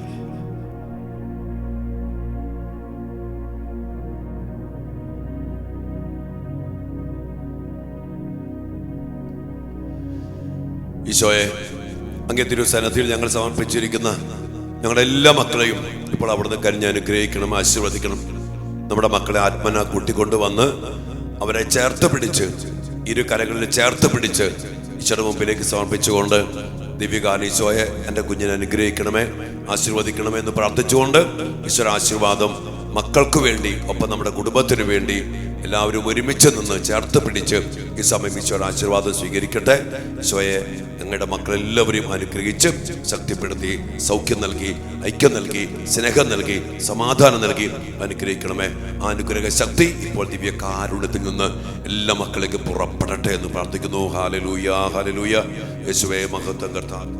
ഈശോയെ, അങ്ങേ തിരുസന്നിധിയിൽ ഞങ്ങൾ സമർപ്പിച്ചിരിക്കുന്ന ഞങ്ങളുടെ എല്ലാ മക്കളെയും ഇപ്പോൾ അവിടുന്ന് കനിഞ്ഞ് അനുഗ്രഹിക്കണം, ആശീർവദിക്കണം. നമ്മുടെ മക്കളെ ആത്മന കൂട്ടിക്കൊണ്ടുവന്ന് അവരെ ചേർത്ത് പിടിച്ച്, ഇരു കരകളിൽ ചേർത്ത് പിടിച്ച് ഈശോയുടെ മുമ്പിലേക്ക് സമർപ്പിച്ചുകൊണ്ട് ദിവ്യകാരുണ്യ ഈശോയെ എൻ്റെ കുഞ്ഞിനെ അനുഗ്രഹിക്കണമേ, ആശീർവദിക്കണമേ എന്ന് പ്രാർത്ഥിച്ചുകൊണ്ട് ഈശ്വര ആശീർവാദം മക്കൾക്ക് വേണ്ടി, ഒപ്പം നമ്മുടെ കുടുംബത്തിന് വേണ്ടി എല്ലാവരും ഒരുമിച്ച് നിന്ന് ചേർത്ത് പിടിച്ച് ഈ സമയം ഈശോയുടെ ആശീർവാദം സ്വീകരിക്കട്ടെ. ഈശോയെ, ഞങ്ങളുടെ മക്കളെല്ലാവരെയും അനുഗ്രഹിച്ച് ശക്തിപ്പെടുത്തി സൗഖ്യം നൽകി, ഐക്യം നൽകി, സ്നേഹം നൽകി, സമാധാനം നൽകി അനുഗ്രഹിക്കണമേ. ആ അനുഗ്രഹ ശക്തി ഇപ്പോൾ ദിവ്യകാരുണ്യത്തിൽ നിന്ന് എല്ലാ മക്കളിലേക്കും പുറപ്പെടട്ടെ എന്ന് പ്രാർത്ഥിക്കുന്നു. Hallelujah, hallelujah. യേശുവേ, മഹത്വം കർത്താവേ.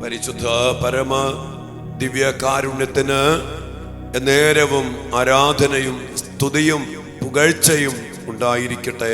പരിശുദ്ധ പരമ ദിവ്യകാരുണ്യത്തിന് നേരവും ആരാധനയും സ്തുതിയും പുകഴ്ചയും ഉണ്ടായിരിക്കട്ടെ.